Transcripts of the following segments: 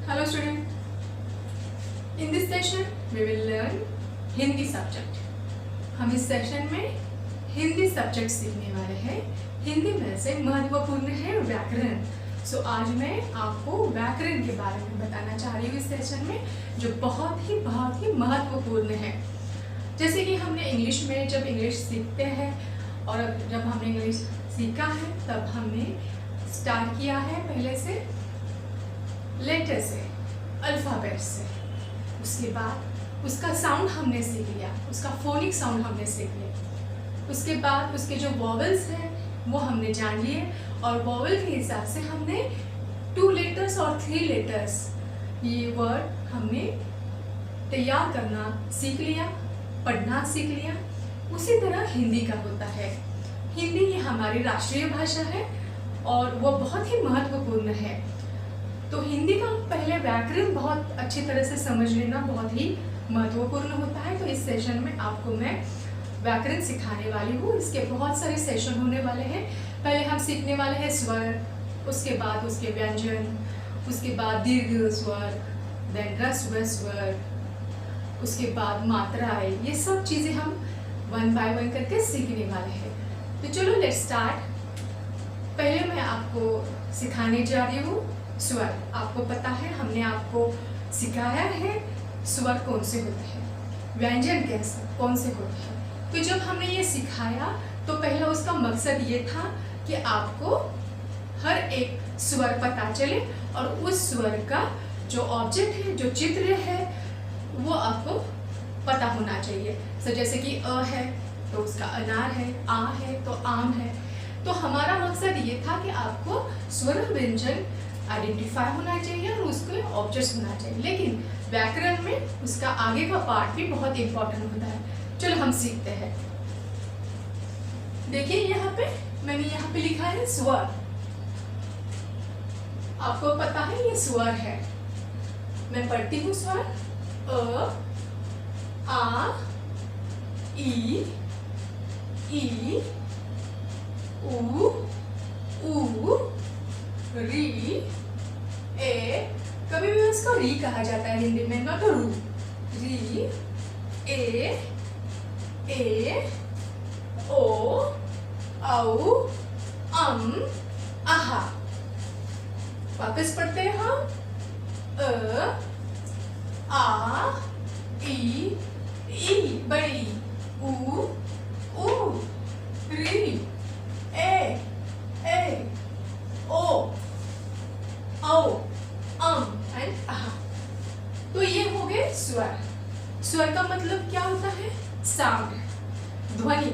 Hello student. In this session we will learn Hindi subject. हम इस session में Hindi subject सीखने वाले हैं. हिंदी में से महत्वपूर्ण है व्याकरण. आज मैं आपको व्याकरण के बारे में बताना चाह रही हूँ इस सेशन में, जो बहुत ही महत्वपूर्ण है. जैसे कि हमने इंग्लिश में जब इंग्लिश सीखते हैं और जब हमने इंग्लिश सीखा है तब हमने स्टार्ट किया है पहले से लेटर से, अल्फ़ाबेट से. उसके बाद उसका साउंड हमने सीख लिया, उसका फोनिक साउंड हमने सीख लिया. उसके बाद उसके जो वॉवल्स हैं वो हमने जान लिए और वॉवल के हिसाब से हमने 2 लेटर्स और 3 लेटर्स ये वर्ड हमने तैयार करना सीख लिया, पढ़ना सीख लिया. उसी तरह हिंदी का होता है. हिंदी ये हमारी राष्ट्रीय भाषा है और वो बहुत ही महत्वपूर्ण है. तो हिंदी का पहले व्याकरण बहुत अच्छी तरह से समझ लेना बहुत ही महत्वपूर्ण होता है. तो इस सेशन में आपको मैं व्याकरण सिखाने वाली हूँ. इसके बहुत सारे सेशन होने वाले हैं. पहले हम सीखने वाले हैं स्वर, उसके बाद उसके व्यंजन, उसके बाद दीर्घ स्वर, देन ह्रस्व स्वर, उसके बाद मात्राएं. ये सब चीज़ें हम 1 बाय 1 करके सीखने वाले हैं. तो चलो लेट्स स्टार्ट. पहले मैं आपको सिखाने जा रही हूँ स्वर. आपको पता है हमने आपको सिखाया है स्वर कौन से होते हैं, व्यंजन कैसे कौन से होते हैं. तो जब हमने ये सिखाया तो पहला उसका मकसद ये था कि आपको हर एक स्वर पता चले और उस स्वर का जो ऑब्जेक्ट है, जो चित्र है, वो आपको पता होना चाहिए. जैसे कि अ है तो उसका अनार है, आ है तो आम है. तो हमारा मकसद ये था कि आपको स्वर व्यंजन आइडेंटिफाई होना चाहिए और उसके ऑब्जेक्ट्स होना चाहिए. लेकिन व्याकरण में उसका आगे का पार्ट भी बहुत इंपॉर्टेंट होता है. चलो हम सीखते हैं. देखिए यहाँ पे मैंने यहाँ पे लिखा है स्वर. आपको पता है ये स्वर है. मैं पढ़ती हूँ स्वर. अ, आ, ई, उ, री, ए. कभी भी उसको री कहा जाता है हिंदी में, नॉट रू. री, ए, ओ, औ, आहा. वापस पढ़ते हैं हम. अ, आ, ई बड़ी. उ, री, ए, ओ, औ, एंड आहा. तो ये हो गए स्वर. स्वर का मतलब क्या होता है? साउंड, ध्वनि.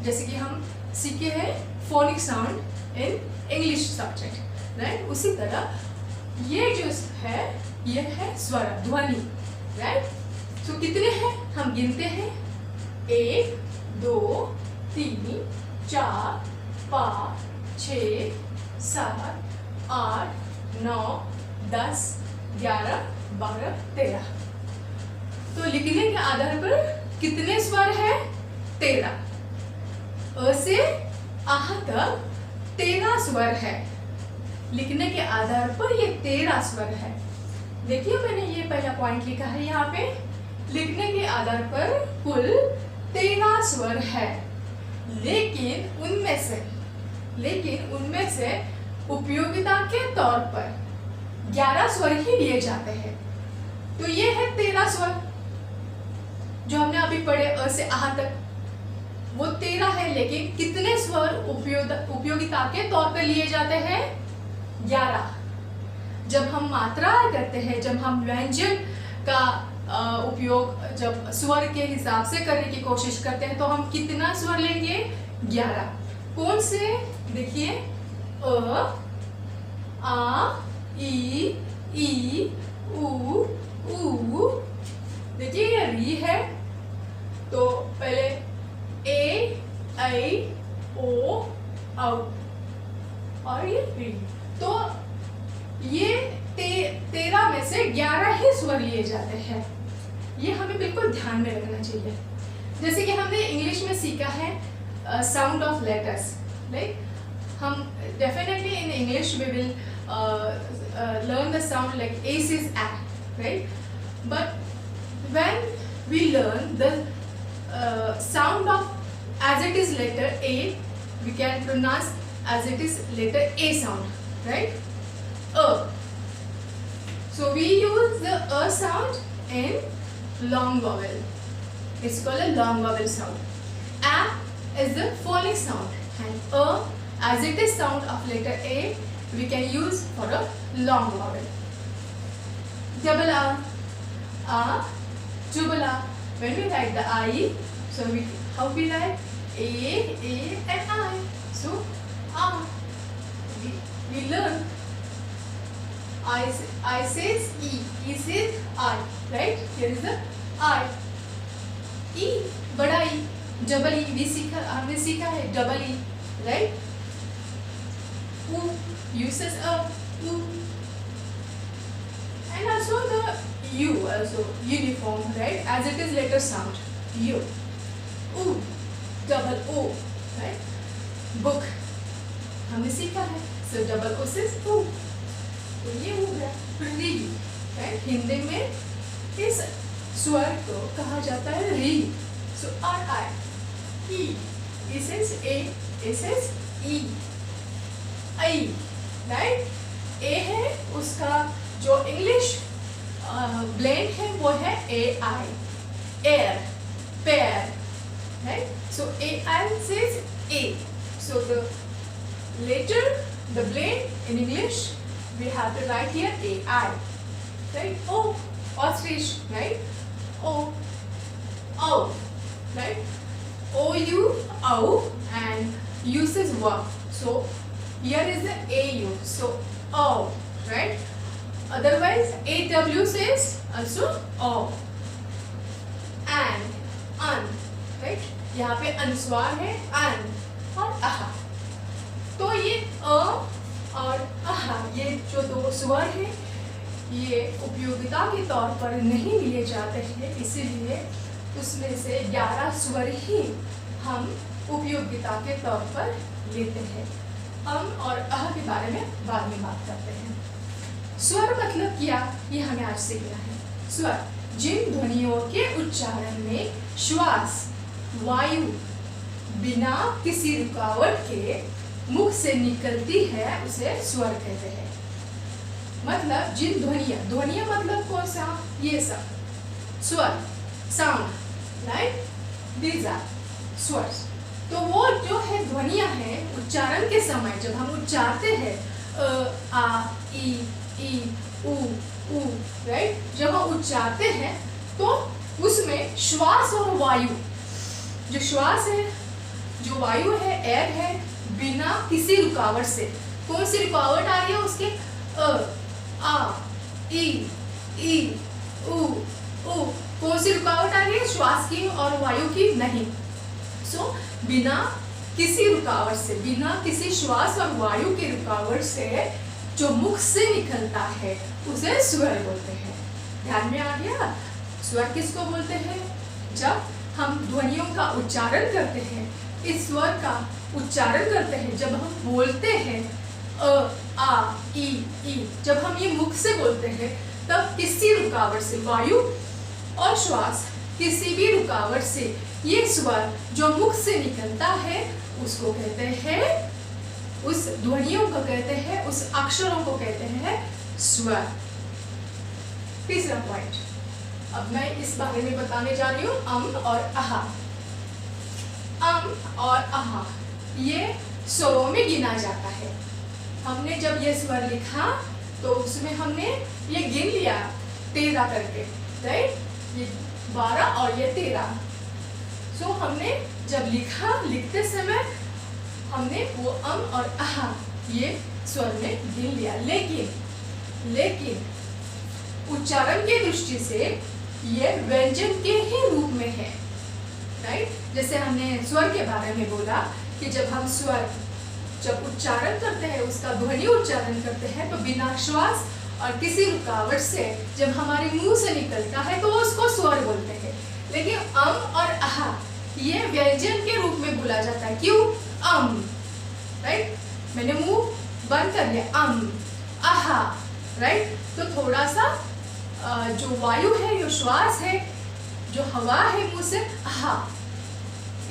जैसे कि हम सीखे हैं phonic sound in English subject, right. उसी तरह ये जो है ये है स्वर, ध्वनि, राइट. तो कितने हैं हम गिनते हैं. 1 2 3 4 5 6 7 8 9 10 11 12 13. तो लिखने के आधार पर कितने स्वर है? 13. अ से आह तक 13 स्वर है. लिखने के आधार पर ये 13 स्वर है. देखिए मैंने ये पहला पॉइंट लिखा है यहाँ पे. लिखने के आधार पर कुल 13 स्वर है. लेकिन उनमें से उपयोगिता के तौर पर 11 स्वर ही लिए जाते हैं. तो ये है 13 स्वर जो हमने अभी पढ़े अ से आह तक, वो 13 है. लेकिन कितने स्वर उपयोगिता के तौर पर लिए जाते हैं? 11. जब हम मात्रा करते हैं, जब हम व्यंजन का उपयोग जब स्वर के हिसाब से करने की कोशिश करते हैं तो हम कितना स्वर लेंगे? 11. कौन से? देखिए अ, आ, ई, उ. देखिए ये री है तो पहले ए, ऐ, ओ, औ और ये री. तो ये 13 में से 11 ही स्वर लिए जाते हैं. ये हमें बिल्कुल ध्यान में रखना चाहिए. जैसे कि हमने इंग्लिश में सीखा है साउंड ऑफ लेटर्स, लाइक हम definitely in English we will learn the sound like A says A, right? But when we learn the sound of as it is letter A, we can pronounce as it is letter A sound, right? A. So we use the A sound in long vowel. It's called a long vowel sound. A is the phonic sound, and A as it is sound of letter A we can use for a long vowel. Double A, double A. When we write the I, so how we write A and I. So A. We learn I says E says I, right? Here is the I. E, बड़ा E, double E, हमने सीखा है double E, right? U, U says U. And also the U, also uniform, right? As it is letter sound, U. U, double O, right? Book, हमने सीखा है, so double O says U. तो ये हो गया री, right? हिंदी में इस स्वर को कहा जाता है री. So R I E, E says A says E. I, right? A है उसका जो इंग्लिश ब्लेंड है वो है AI, air, pear, right? So AI says A. So the later the blend in English we have to write here AI, right? O, ostrich, right? O, right? OU, O, and U says W. So here is the AU, so O, right? Otherwise AW says also O. And un, right? यहाँ पे अनुस्वार है अन और अहा. तो ये अ और अहा, ये जो दो स्वर हैं ये उपयोगिता के तौर पर नहीं लिए जाते हैं, इसीलिए उसमें से 11 स्वर ही हम उपयोगिता के तौर पर लेते हैं. और अह के बारे में बाद में बात करते हैं. स्वर मतलब क्या, ये हमें आज सीखना है. स्वर जिन ध्वनियों के उच्चारण में श्वास वायु बिना किसी रुकावट के मुख से निकलती है उसे स्वर कहते हैं. मतलब जिन ध्वनियां मतलब कौन सा, ये सब स्वर, साउंड, राइट? दीज आर स्वर्स. तो वो जो है ध्वनियां हैं उच्चारण के समय जब हम उच्चारते हैं आ ई उ, राइट? जब हम उच्चारते हैं तो उसमें श्वास और वायु, जो श्वास है, जो वायु है, एयर है, बिना किसी रुकावट से. कौन सी रुकावट आ रही है उसके? आ ई उ. कौन सी रुकावट आ रही है? श्वास की और वायु की नहीं. सो बिना किसी रुकावट से, बिना किसी श्वास और वायु की रुकावट से जो मुख से निकलता है उसे स्वर बोलते हैं. ध्यान में आ गया? स्वर किसको बोलते हैं? जब हम ध्वनियों का उच्चारण करते हैं, इस स्वर का उच्चारण करते हैं, जब हम बोलते हैं आ ई, जब हम ये मुख से बोलते हैं तब किसी रुकावट से, वायु और श्वास किसी भी रुकावट से ये स्वर जो मुख से निकलता है उसको कहते हैं, उस ध्वनियों को कहते हैं, उस अक्षरों को कहते हैं स्वर. तीसरा पॉइंट, अब मैं इस बारे में बताने जा रही हूँ और आहा. और आहा ये स्वरों में गिना जाता है. हमने जब ये स्वर लिखा तो उसमें हमने ये गिन लिया 13 करके, राइट? ये 12 और ये 13. सो हमने जब लिखा, लिखते समय हमने वो और आहा ये स्वर में गिन लिया. लेकिन उच्चारण की दृष्टि से ये व्यंजन के ही रूप में है, राइट? जैसे हमने स्वर के बारे में बोला कि जब हम स्वर जब उच्चारण करते हैं, उसका ध्वनि उच्चारण करते हैं तो बिना श्वास और किसी रुकावट से जब हमारे मुंह से निकलता है तो उसको स्वर बोलते हैं. लेकिन और आहा ये व्यंजन के रूप में बोला जाता है. क्यों? राइट? मैंने मुंह बंद कर लिया आहा, राइट। तो थोड़ा सा जो वायु है, जो श्वास है, जो हवा है मुंह से आहा,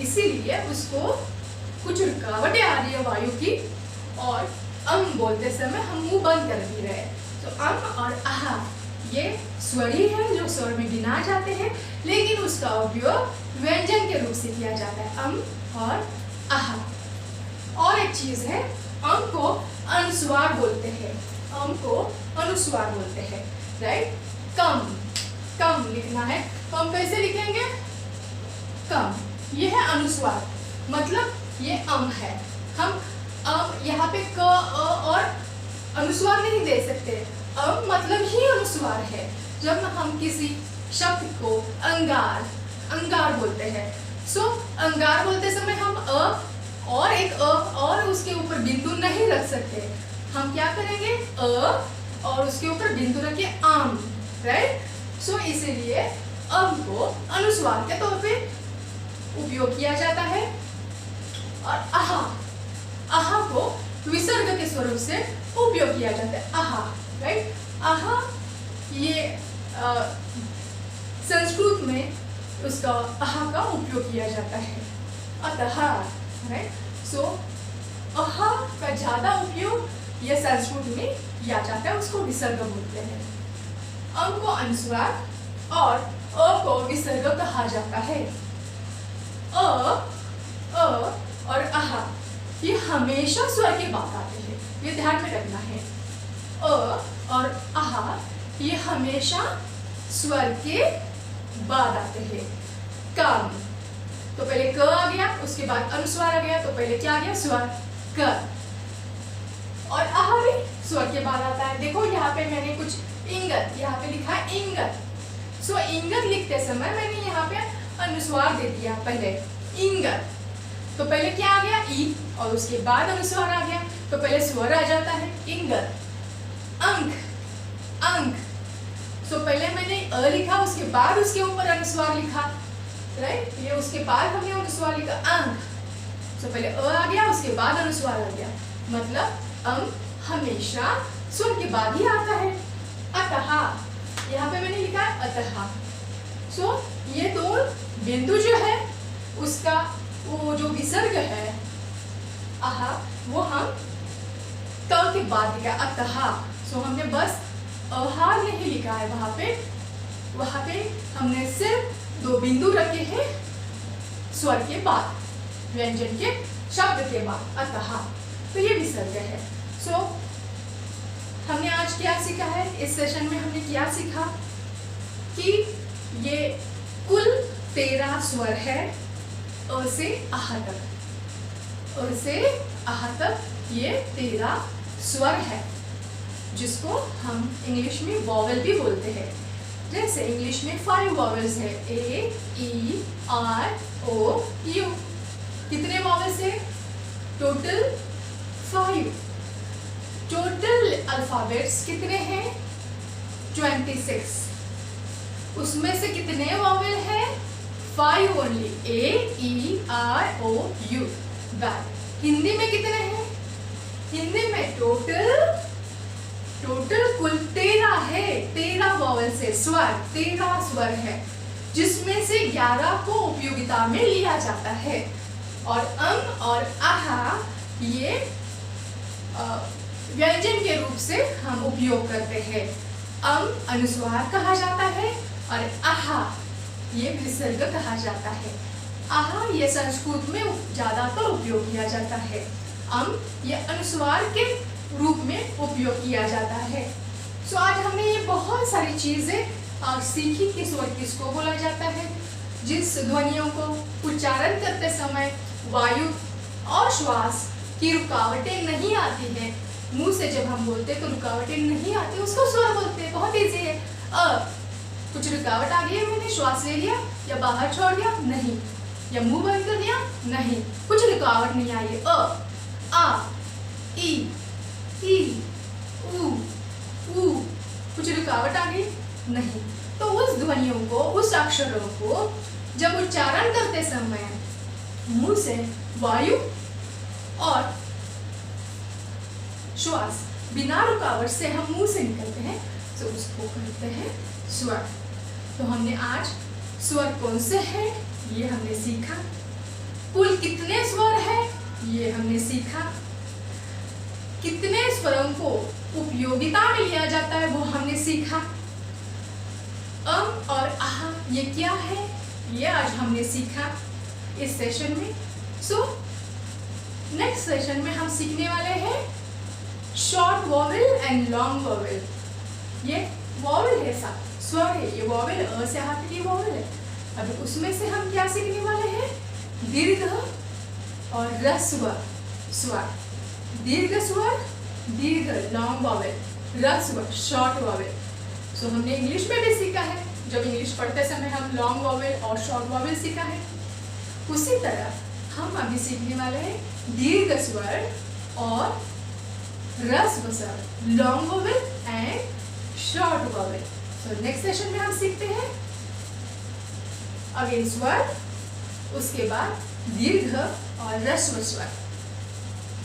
इसीलिए उसको कुछ रुकावटें आ रही है वायु की, और बोलते समय हम मुंह बंद कर भी रहे। तो और आहा ये स्वर ही है जो स्वर में गिना जाते हैं, लेकिन उसका उपयोग व्यंजन के रूप से किया जाता है, और आहा। और एक चीज है, को अनुस्वार बोलते हैं, को अनुस्वार बोलते हैं, राइट। कम लिखना है, तो हम कैसे लिखेंगे? कम, ये है अनुस्वार, मतलब ये है। हम यहाँ पे क और अनुस्वार नहीं दे सकते, मतलब ही अनुस्वार है। जब हम किसी शब्द को अंगार बोलते हैं, अंगार बोलते समय हम और एक और उसके ऊपर बिंदु नहीं रख सकते। हम क्या करेंगे? और उसके ऊपर बिंदु रखिए आम, राइट। इसीलिए को अनुस्वार के तौर पे उपयोग किया जाता है। और आहा को विसर्ग के स्वरूप से उपयोग किया जाता है, आहा, राइट। आहा ये संस्कृत में उसका आहा का उपयोग किया जाता है, अतः, राइट। आहा का ज्यादा उपयोग यह संस्कृत में किया जाता है, उसको विसर्ग बोलते हैं। को अनुस्वार और को विसर्ग कहा जाता है। और आहा ये हमेशा स्वर के बाद आते हैं, ये ध्यान में रखना है। और आहा ये हमेशा स्वर के बाद आते हैं। कम, तो पहले क आ गया, उसके बाद अनुस्वार आ गया, तो पहले क्या आ गया? स्वर क। और आहा भी स्वर के बाद आता है। देखो यहाँ पे मैंने कुछ इंगत, यहाँ पे लिखा है इंगत। इंगत लिखते समय मैंने यहाँ पे अनुस्वार दे दिया पहले, इंगत। तो पहले क्या आ गया? ई, और उसके बाद अनुस्वार आ गया, तो पहले स्वर आ जाता है, इंगत। अंक, पहले मैंने अ लिखा, उसके बाद उसके ऊपर अनुस्वार लिखा, राइट। ये उसके बाद हमने अनुस्वार लिखा, अंक। पहले अ आ गया, उसके बाद अनुस्वार आ गया, मतलब हमेशा स्वर के बाद ही आता है। अतः, यहाँ पे मैंने लिखा है अतः। ये दो बिंदु जो है उसका वो जो विसर्ग है आहा, वो हम त के बाद लिखा अतः। हमने बस आहार नहीं लिखा है, वहां पे हमने सिर्फ दो बिंदु रखे हैं स्वर के बाद, व्यंजन के शब्द के बाद, अतः। तो ये विसर्ग है। हमने आज क्या सीखा है? इस सेशन में हमने क्या सीखा कि ये कुल 13 स्वर है, अ से आह तक। अ से आह तक ये 13 स्वर है, जिसको हम इंग्लिश में वॉवेल भी बोलते हैं। जैसे इंग्लिश में 5 वॉवेल्स है, A, E, R, O, U. कितने वॉवेल्स है? टोटल 5। टोटल अल्फाबेट्स कितने हैं? 26। उसमें से कितने वॉवेल है? 5 only, A, E, R, O, U. That. Hindi में कितने हैं? हिंदी में टोटल कुल 13 है, 13 वॉवेल से स्वर, 13 स्वर है, जिसमें से 11 को उपयोगिता में लिया जाता है। और और आहा ये व्यंजन के रूप से हम उपयोग करते हैं। अनुस्वार कहा जाता है और आहा ये विसर्ग कहा जाता है। आहा ये संस्कृत में ज्यादातर उपयोग किया जाता है। ये अनुस्वार के रूप में उपयोग किया जाता है। आज हमने ये बहुत सारी चीजें सीखी कि स्वर किसको बोला जाता है, जिस ध्वनियों को उच्चारण करते समय वायु और श्वास की रुकावटें नहीं आती है, मुंह से जब हम बोलते तो रुकावटें नहीं आती, उसको स्वर बोलते हैं। बहुत इजी है। कुछ रुकावट आ गई है, मैंने श्वास ले लिया या बाहर छोड़ दिया, नहीं, या मुंह बंद कर दिया, नहीं, कुछ रुकावट नहीं आई है। आ, ई, ऊ, कुछ रुकावट आ गई, नहीं। तो उस ध्वनियों को, उस अक्षरों को जब उच्चारण करते समय मुंह से वायु और श्वास बिना रुकावट से हम मुंह से निकलते हैं, तो उसको कहते हैं स्वर। तो हमने आज स्वर कौन से हैं ये हमने सीखा, कुल कितने स्वर हैं ये हमने सीखा, कितने स्वरों को उपयोगिता में लिया जाता है वो हमने सीखा, और आह ये क्या है ये आज हमने सीखा इस सेशन में। सो नेक्स्ट सेशन में हम सीखने वाले हैं short vowel and long vowel. ये वॉवेल है, सा स्वर है, ये वॉवेल अ से हाथ की वॉवेल है। अब उसमें से हम क्या सीखने वाले हैं, दीर्घ और ह्रस्व स्वर। दीर्घ स्वर, दीर्घ लॉन्ग वॉवेल, ह्रस्व शॉर्ट वॉवेल। सो हमने इंग्लिश में भी सीखा है, जब इंग्लिश पढ़ते समय हम लॉन्ग वॉवेल और शॉर्ट वॉवेल सीखा है। उसी तरह हम अभी सीखने वाले हैं दीर्घ स्वर और ह्रस्व स्वर, long vowel and short vowel. So next session में हम सीखते हैं अगेन स्वर, उसके बाद दीर्घ और ह्रस्व स्वर।